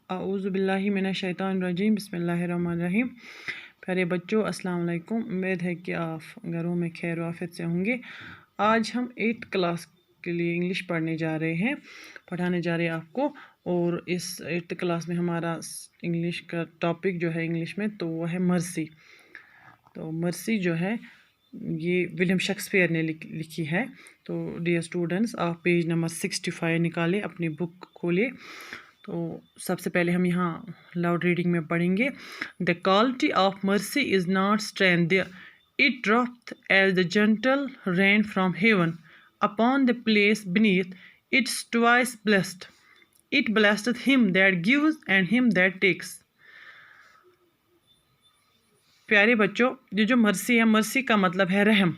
अऊज़ु बिल्लाहि मिनश शैतानिर रजीम बिस्मिल्लाहिर्रहमानिर रहीम। प्यारे बच्चों, अस्सलाम वालेकुम। उम्मीद है कि आप घरों में खैर आफियत से होंगे। आज हम 8th क्लास के लिए इंग्लिश पढ़ाने जा रहे हैं आपको। और इस 8th क्लास में हमारा इंग्लिश का टॉपिक जो है इंग्लिश में, तो वो है मर्सी। तो मर्सी जो है ये विलियम शेक्सपियर ने लिखी है। तो डियर स्टूडेंट्स, आप पेज नंबर 65 निकालें, अपनी बुक खोलिए। तो सबसे पहले हम यहाँ लाउड रीडिंग में पढ़ेंगे। The quality of mercy is not strength, it dropped as the gentle rain from heaven upon the place beneath, it's twice blessed, it blessed him that gives and him that takes. प्यारे बच्चों, ये जो mercy है, mercy का मतलब है रहम।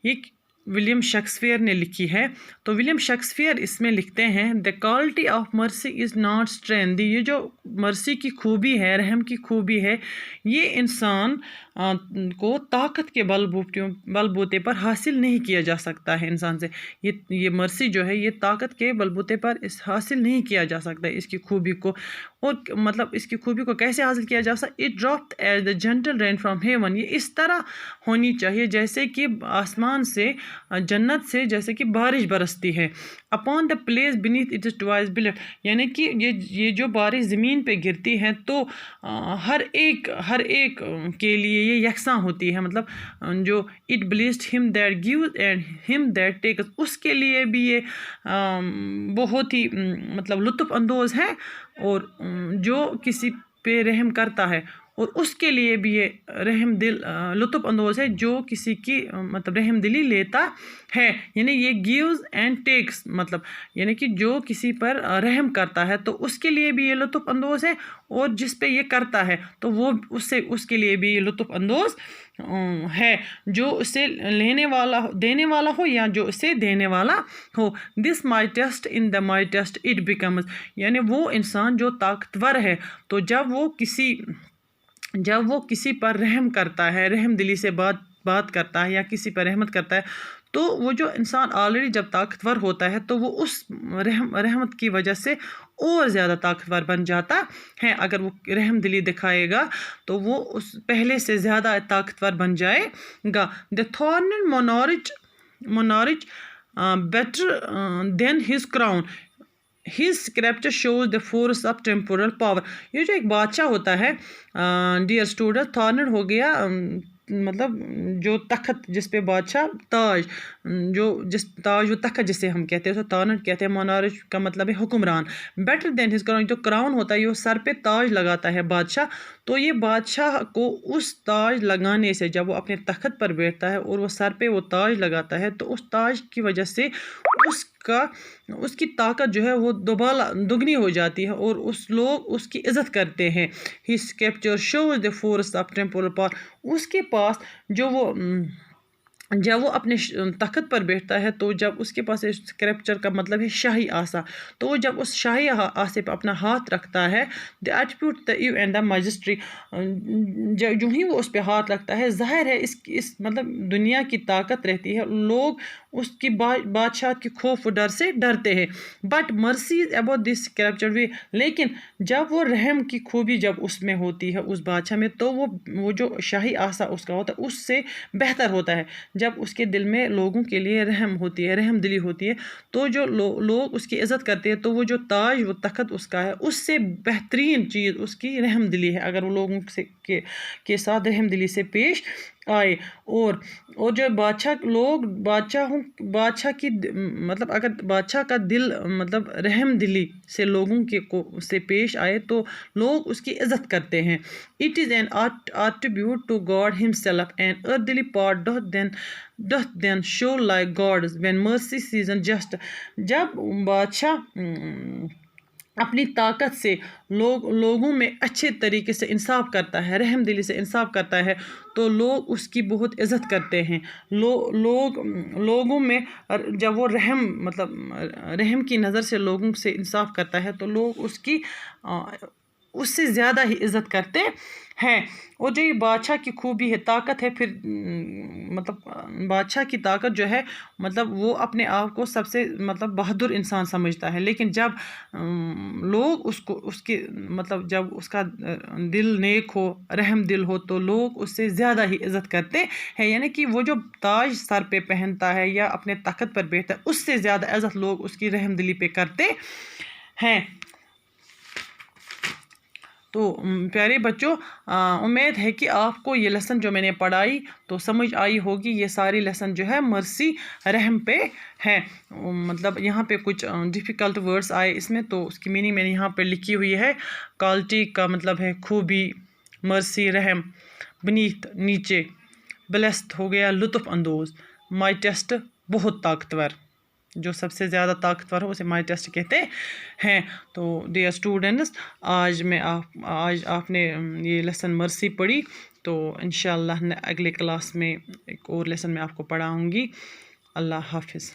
ये विलियम शेक्सपियर ने लिखी है। तो विलियम शेक्सपियर इसमें लिखते हैं, the quality of mercy is not strength. ये जो मर्सी की खूबी है, रहम की खूबी है, ये इंसान को ताकत के बलबूते पर हासिल नहीं किया जा सकता है इंसान से। ये मर्सी जो है, ये ताकत के बलबूते पर हासिल नहीं किया जा सकता है इसकी खूबी को। और मतलब इसकी खूबी को कैसे हासिल किया जा सकता? It dropped as the gentle rain from heaven. ये इस तरह होनी चाहिए जैसे कि आसमान से, जन्नत से जैसे कि बारिश बरसती है। Upon the place beneath it is twice blessed, यानी कि ये जो बारिश ज़मीन पे गिरती है तो हर एक के लिए ये यकसां होती है। मतलब जो it blessed him that gives and him that takes, उसके लिए भी ये बहुत ही मतलब लुत्फ़ अंदोज़ है। और जो किसी पे रहम करता है और उसके लिए भी ये रहम दिल लुत्फ़ अंदोज़ है जो किसी की मतलब रहम दिली लेता है। यानी ये गिव्स एंड टेक्स, मतलब यानी कि जो किसी पर रहम करता है तो उसके लिए भी ये लुत्फ़ अंदोज़ है, और जिस पे ये करता है तो वो उसके लिए भी ये लुत्फ़ अंदोज़ है, जो उसे देने वाला हो या जो उसे देने वाला हो। This mightiest in the mightiest it becomes, यानी वो इंसान जो ताकतवर है, तो जब वो किसी पर रहम करता है, रहम दिली से बात करता है या किसी पर रहमत करता है, तो वो जो इंसान ऑलरेडी जब ताकतवर होता है तो वो उस रहमत की वजह से और ज़्यादा ताकतवर बन जाता है। अगर वो रहम दिली दिखाएगा तो वो उस पहले से ज़्यादा ताकतवर बन जाएगा। The throned monarch better than his crown, his sceptre shows the force of temporal power. ये जो एक बादशाह होता है डियर स्टूडेंट, थॉर्नर हो गया मतलब जो तख्त जिस पे बादशाह, ताज वो तख्त जिसे हम कहते हैं उसे तानट कहते हैं। मोनार्च का मतलब है हुक्मरान। बेटर देन हिज क्राउन, जो क्राउन होता है, ये सर पे ताज लगाता है बादशाह। तो ये बादशाह को उस ताज लगाने से, जब वो अपने तख्त पर बैठता है और वो सर पे वो ताज लगाता है, तो उस ताज की वजह से उसकी ताकत जो है वो दुगनी हो जाती है और लोग उसकी इज़्ज़त करते हैं। His sceptre shows the force of temporal power, उसके पास जब वो अपने तख्त पर बैठता है, तो जब उसके पास स्क्रैप्चर का मतलब है शाही आसा, तो वो जब उस शाही आसे पर अपना हाथ रखता है, the attribute the you and the majesty, जो ही वो उस पर हाथ रखता है, ज़ाहिर है इस मतलब दुनिया की ताकत रहती है, लोग उसकी बादशाह के खौफ और डर से डरते हैं। बट मर्सी अबाउट दिस स्क्रैप्चर वे, लेकिन जब वो रहम की खूबी जब उसमें होती है उस बादशाह में, तो वो जो शाही आसा उसका होता है उससे बेहतर होता है। जब उसके दिल में लोगों के लिए रहम होती है, रहम दिली होती है, तो जो लोग उसकी इज़्ज़त करते हैं, तो वो जो ताज वो तख्त उसका है, उससे बेहतरीन चीज़ उसकी रहम दिली है, अगर वो लोगों के साथ रहम दिली से पेश आए। और जो बादशाह की मतलब अगर बादशाह का दिल मतलब रहम दिली से लोगों से पेश आए तो लोग उसकी इज़्ज़त करते हैं। It is an attribute to God himself, and earthly part doth then show like God's when mercy season just। जब बादशाह अपनी ताकत से लोगों में अच्छे तरीके से इंसाफ करता है, रहम दिली से इंसाफ करता है, तो लोग उसकी बहुत इज़्ज़त करते हैं। लोगों में जब वो रहम की नज़र से लोगों से इंसाफ करता है, तो लोग उसकी اس سے زیادہ ہی عزت کرتے ہیں۔ اور جو یہ بادشاہ کی خوبی ہے، طاقت ہے، پھر مطلب بادشاہ کی طاقت جو ہے مطلب وہ اپنے آپ کو سب سے مطلب بہادر انسان سمجھتا ہے، لیکن جب لوگ اس کے مطلب جب اس کا دل نیک ہو، رحم دل ہو، تو لوگ اس سے زیادہ ہی عزت کرتے ہیں۔ یعنی کہ وہ جو تاج سر پہ پہنتا ہے یا اپنے تخت پر بیٹھتا ہے، اس سے زیادہ عزت لوگ اس کی رحم دلی پہ کرتے ہیں۔ تو پیارے بچوں، امید ہے کہ آپ کو یہ لیسن جو میں نے پڑھائی تو سمجھ آئی ہوگی۔ یہ ساری لیسن جو ہے مرسی، رحم پہ ہے۔ مطلب یہاں پہ کچھ ڈیفیکلٹ ورڈز آئے اس میں، تو اس کی میننگ میں نے یہاں پہ لکھی ہوئی ہے۔ کوالٹی کا مطلب ہے خوبی، مرسی رحم، بنیتھ نیچے، بلیسڈ ہو گیا لطف اندوز، مائٹیسٹ بہت طاقتور، جو سب سے زیادہ طاقتور ہو اسے مائٹیسٹ کہتے ہیں۔ تو ڈیئر اسٹوڈنٹس، آج آپ نے یہ لیسن مرسی پڑھی، تو انشاءاللہ اگلے کلاس میں ایک اور لیسن میں آپ کو پڑھاؤں گی۔ اللہ حافظ۔